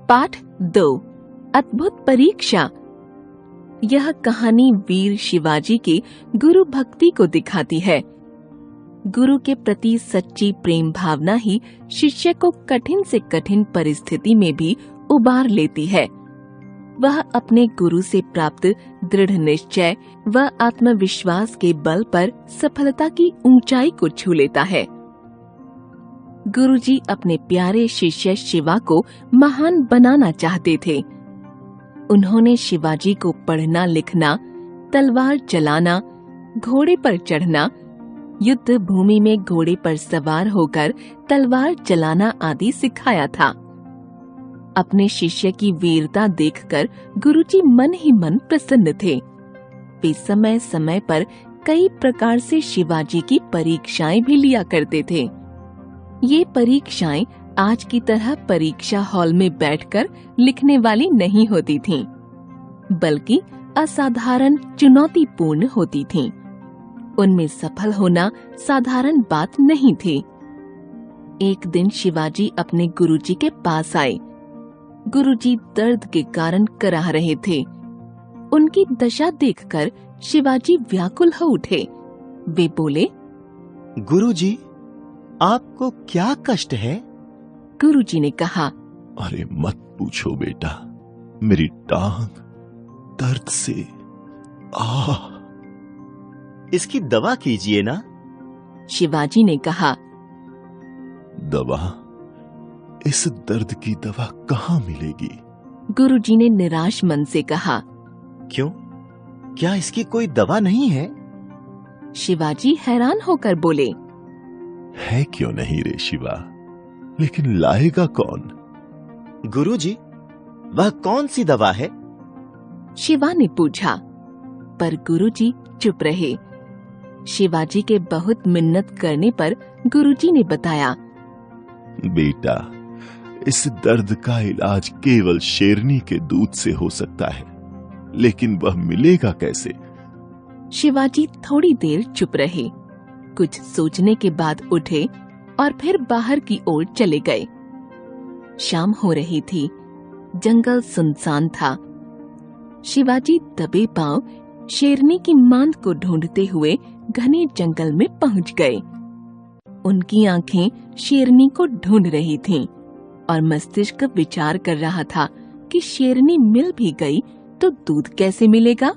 पाठ 2 अद्भुत परीक्षा। यह कहानी वीर शिवाजी की गुरु भक्ति को दिखाती है। गुरु के प्रति सच्ची प्रेम भावना ही शिष्य को कठिन से कठिन परिस्थिति में भी उबार लेती है। वह अपने गुरु से प्राप्त दृढ़ निश्चय व आत्मविश्वास के बल पर सफलता की ऊंचाई को छू लेता है। गुरुजी अपने प्यारे शिष्य शिवा को महान बनाना चाहते थे। उन्होंने शिवाजी को पढ़ना लिखना, तलवार चलाना, घोड़े पर चढ़ना, युद्ध भूमि में घोड़े पर सवार होकर तलवार चलाना आदि सिखाया था। अपने शिष्य की वीरता देखकर गुरुजी मन ही मन प्रसन्न थे। वे समय समय पर कई प्रकार से शिवाजी की परीक्षाएं भी लिया करते थे। ये परीक्षाएं आज की तरह परीक्षा हॉल में बैठकर लिखने वाली नहीं होती थीं, बल्कि असाधारण चुनौतीपूर्ण होती थीं। उनमें सफल होना साधारण बात नहीं थी। एक दिन शिवाजी अपने गुरुजी के पास आए। गुरुजी दर्द के कारण कराह रहे थे। उनकी दशा देखकर शिवाजी व्याकुल हो उठे। वे बोले, गुरुजी, आपको क्या कष्ट है? गुरुजी ने कहा, अरे मत पूछो बेटा, मेरी टांग दर्द से इसकी दवा कीजिए ना। शिवाजी ने कहा, दवा? इस दर्द की दवा कहाँ मिलेगी? गुरुजी ने निराश मन से कहा। क्यों? क्या इसकी कोई दवा नहीं है? शिवाजी हैरान होकर बोले, है क्यों नहीं रे शिवा, लेकिन लाएगा कौन? गुरुजी, वह कौन सी दवा है? शिवा ने पूछा, पर गुरुजी चुप रहे। शिवाजी के बहुत मिन्नत करने पर गुरुजी ने बताया, बेटा, इस दर्द का इलाज केवल शेरनी के दूध से हो सकता है, लेकिन वह मिलेगा कैसे? शिवाजी थोड़ी देर चुप रहे। कुछ सोचने के बाद उठे और फिर बाहर की ओर चले गए। शाम हो रही थी। जंगल सुनसान था। शिवाजी दबे पांव शेरनी की मांद को ढूंढते हुए घने जंगल में पहुंच गए। उनकी आंखें शेरनी को ढूंढ रही थीं और मस्तिष्क विचार कर रहा था कि शेरनी मिल भी गई तो दूध कैसे मिलेगा?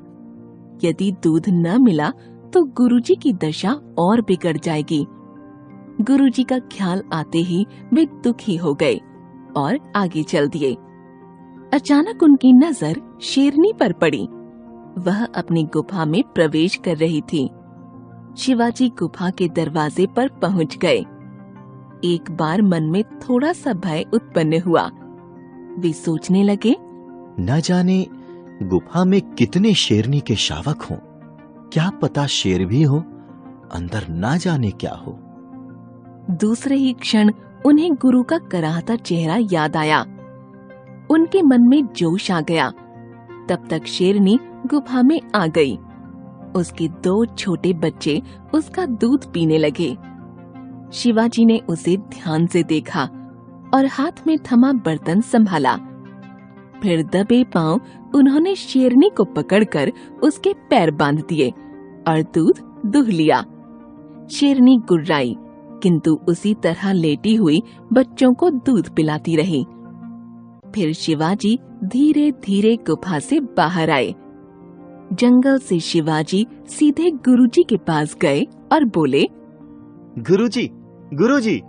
यदि दूध न मिला तो गुरुजी की दशा और बिगड़ जाएगी। गुरुजी का ख्याल आते ही वे दुखी हो गए और आगे चल दिए। अचानक उनकी नजर शेरनी पर पड़ी। वह अपनी गुफा में प्रवेश कर रही थी। शिवाजी गुफा के दरवाजे पर पहुंच गए। एक बार मन में थोड़ा सा भय उत्पन्न हुआ। वे सोचने लगे, न जाने गुफा में कितने शेरनी के शावक हों। क्या पता शेर भी हो, अंदर ना जाने क्या हो। दूसरे ही क्षण उन्हें गुरु का कराहता चेहरा याद आया। उनके मन में जोश आ गया। तब तक शेरनी गुफा में आ गई। उसके 2 छोटे बच्चे उसका दूध पीने लगे। शिवाजी ने उसे ध्यान से देखा और हाथ में थमा बर्तन संभाला। फिर दबे पांव उन्होंने शेरनी को पकड़कर उसके पैर बांध दिए और दूध दूह लिया। शेरनी गुर्राई, किंतु उसी तरह लेटी हुई बच्चों को दूध पिलाती रही। फिर शिवाजी धीरे धीरे गुफा से बाहर आए। जंगल से शिवाजी सीधे गुरुजी के पास गए और बोले, गुरुजी, गुरुजी,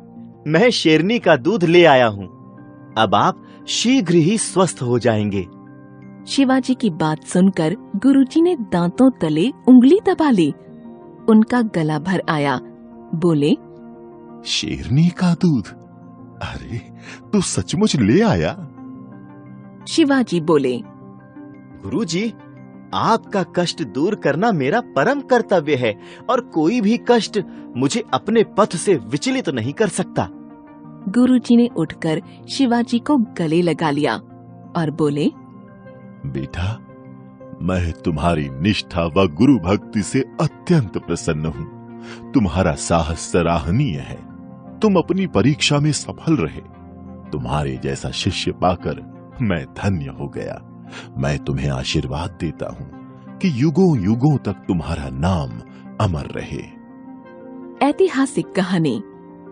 मैं शेरनी का दूध ले आया हूँ। अब आप शीघ्र ही स्वस्थ हो जाएंगे। शिवाजी की बात सुनकर गुरुजी ने दांतों तले उंगली दबा ली। उनका गला भर आया। बोले, शेरनी का दूध? अरे, तू सचमुच ले आया? शिवाजी बोले, गुरुजी, आपका कष्ट दूर करना मेरा परम कर्तव्य है और कोई भी कष्ट मुझे अपने पथ से विचलित नहीं कर सकता। गुरुजी ने उठकर शिवाजी को गले लगा लिया और बोले, बेटा, मैं तुम्हारी निष्ठा व गुरु भक्ति से अत्यंत प्रसन्न हूँ। तुम्हारा साहस सराहनीय है। तुम अपनी परीक्षा में सफल रहे। तुम्हारे जैसा शिष्य पाकर मैं धन्य हो गया। मैं तुम्हें आशीर्वाद देता हूँ कि युगों युगों तक तुम्हारा नाम अमर रहे। ऐतिहासिक कहानी